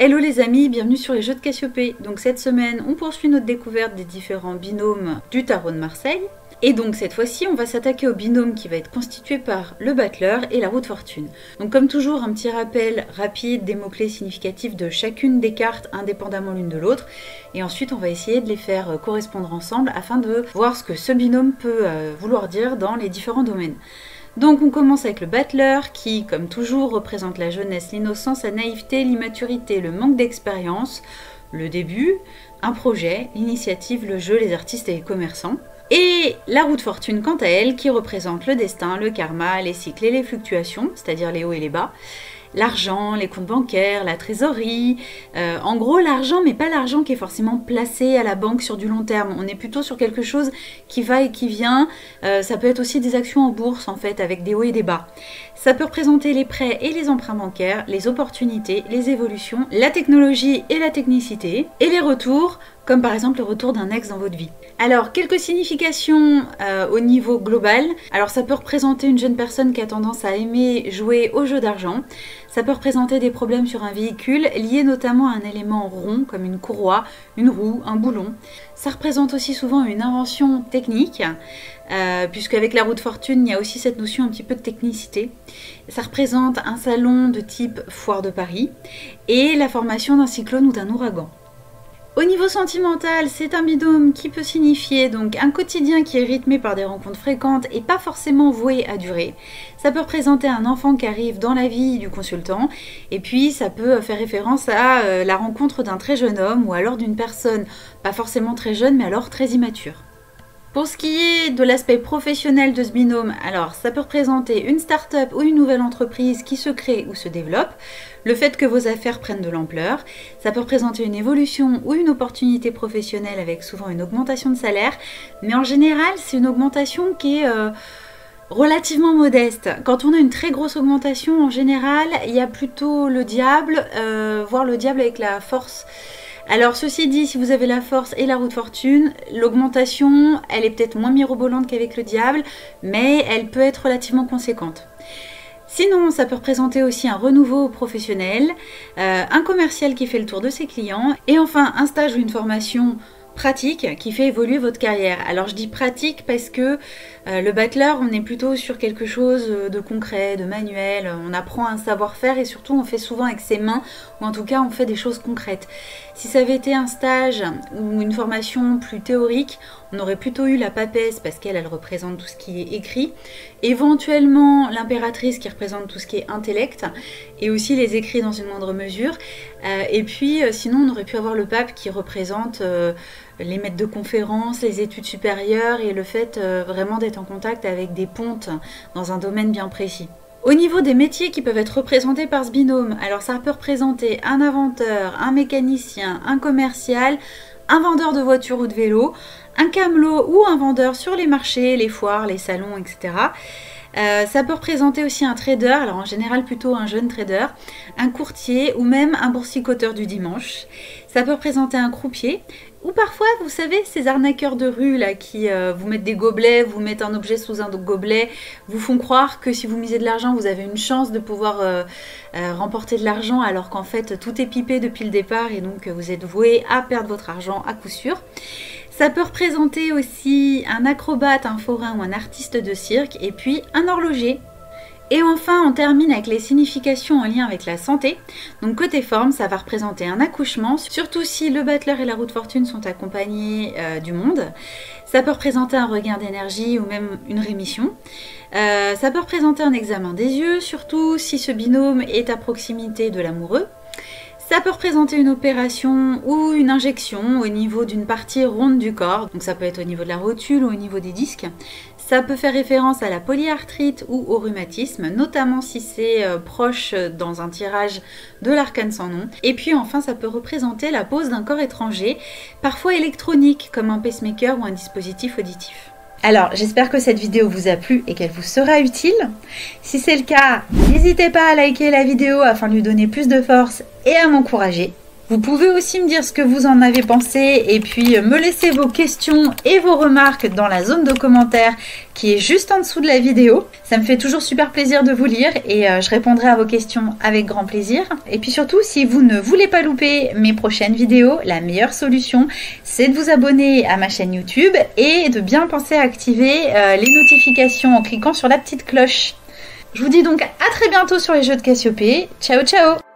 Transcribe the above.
Hello les amis, bienvenue sur les jeux de Cassiopée. Donc cette semaine, on poursuit notre découverte des différents binômes du tarot de Marseille. Et donc cette fois-ci, on va s'attaquer au binôme qui va être constitué par le battleur et la roue de fortune. Donc comme toujours, un petit rappel rapide des mots-clés significatifs de chacune des cartes indépendamment l'une de l'autre. Et ensuite, on va essayer de les faire correspondre ensemble afin de voir ce que ce binôme peut vouloir dire dans les différents domaines. Donc on commence avec le battleur qui, comme toujours, représente la jeunesse, l'innocence, la naïveté, l'immaturité, le manque d'expérience, le début, un projet, l'initiative, le jeu, les artistes et les commerçants. Et la roue de fortune, quant à elle, qui représente le destin, le karma, les cycles et les fluctuations, c'est-à-dire les hauts et les bas, l'argent, les comptes bancaires, la trésorerie, en gros l'argent, mais pas l'argent qui est forcément placé à la banque sur du long terme. On est plutôt sur quelque chose qui va et qui vient. Ça peut être aussi des actions en bourse en fait, avec des hauts et des bas. Ça peut représenter les prêts et les emprunts bancaires, les opportunités, les évolutions, la technologie et la technicité, et les retours, comme par exemple le retour d'un ex dans votre vie. Alors, quelques significations au niveau global. Alors, ça peut représenter une jeune personne qui a tendance à aimer jouer au jeu d'argent. Ça peut représenter des problèmes sur un véhicule, liés notamment à un élément rond, comme une courroie, une roue, un boulon. Ça représente aussi souvent une invention technique, puisque avec la roue de fortune, il y a aussi cette notion un petit peu de technicité. Ça représente un salon de type foire de Paris, et la formation d'un cyclone ou d'un ouragan. Au niveau sentimental, c'est un binôme qui peut signifier donc un quotidien qui est rythmé par des rencontres fréquentes et pas forcément voué à durer. Ça peut représenter un enfant qui arrive dans la vie du consultant et puis ça peut faire référence à la rencontre d'un très jeune homme ou alors d'une personne pas forcément très jeune mais alors très immature. Pour ce qui est de l'aspect professionnel de ce binôme, alors ça peut représenter une start-up ou une nouvelle entreprise qui se crée ou se développe, le fait que vos affaires prennent de l'ampleur, ça peut représenter une évolution ou une opportunité professionnelle avec souvent une augmentation de salaire, mais en général c'est une augmentation qui est relativement modeste. Quand on a une très grosse augmentation, en général, il y a plutôt le diable, voire le diable avec la force. Alors ceci dit, si vous avez la force et la roue de fortune, l'augmentation, elle est peut-être moins mirobolante qu'avec le diable, mais elle peut être relativement conséquente. Sinon, ça peut représenter aussi un renouveau professionnel, un commercial qui fait le tour de ses clients, et enfin un stage ou une formation pratique qui fait évoluer votre carrière. Alors je dis pratique parce que le battleur, on est plutôt sur quelque chose de concret, de manuel, on apprend un savoir-faire et surtout on fait souvent avec ses mains, ou en tout cas on fait des choses concrètes. Si ça avait été un stage ou une formation plus théorique, on aurait plutôt eu la papesse parce qu'elle représente tout ce qui est écrit, éventuellement l'impératrice qui représente tout ce qui est intellect et aussi les écrits dans une moindre mesure, et puis sinon on aurait pu avoir le pape qui représente les maîtres de conférences, les études supérieures et le fait vraiment d'être en contact avec des pontes dans un domaine bien précis. Au niveau des métiers qui peuvent être représentés par ce binôme, alors ça peut représenter un inventeur, un mécanicien, un commercial, un vendeur de voitures ou de vélos, un camelot ou un vendeur sur les marchés, les foires, les salons, etc. Ça peut représenter aussi un trader, alors en général plutôt un jeune trader, un courtier ou même un boursicoteur du dimanche. Ça peut représenter un croupier ou parfois, vous savez, ces arnaqueurs de rue là qui vous mettent des gobelets, vous mettent un objet sous un gobelet, vous font croire que si vous misez de l'argent, vous avez une chance de pouvoir remporter de l'argent alors qu'en fait tout est pipé depuis le départ et donc vous êtes voué à perdre votre argent à coup sûr. Ça peut représenter aussi un acrobate, un forain ou un artiste de cirque et puis un horloger. Et enfin, on termine avec les significations en lien avec la santé. Donc côté forme, ça va représenter un accouchement, surtout si le battleur et la roue de fortune sont accompagnés du monde. Ça peut représenter un regain d'énergie ou même une rémission. Ça peut représenter un examen des yeux, surtout si ce binôme est à proximité de l'amoureux. Ça peut représenter une opération ou une injection au niveau d'une partie ronde du corps. Donc ça peut être au niveau de la rotule ou au niveau des disques. Ça peut faire référence à la polyarthrite ou au rhumatisme, notamment si c'est proche dans un tirage de l'arcane sans nom. Et puis enfin, ça peut représenter la pose d'un corps étranger, parfois électronique, comme un pacemaker ou un dispositif auditif. Alors, j'espère que cette vidéo vous a plu et qu'elle vous sera utile. Si c'est le cas, n'hésitez pas à liker la vidéo afin de lui donner plus de force et à m'encourager. Vous pouvez aussi me dire ce que vous en avez pensé et puis me laisser vos questions et vos remarques dans la zone de commentaires qui est juste en dessous de la vidéo. Ça me fait toujours super plaisir de vous lire et je répondrai à vos questions avec grand plaisir. Et puis surtout, si vous ne voulez pas louper mes prochaines vidéos, la meilleure solution, c'est de vous abonner à ma chaîne YouTube et de bien penser à activer les notifications en cliquant sur la petite cloche. Je vous dis donc à très bientôt sur les jeux de Cassiopée. Ciao ciao!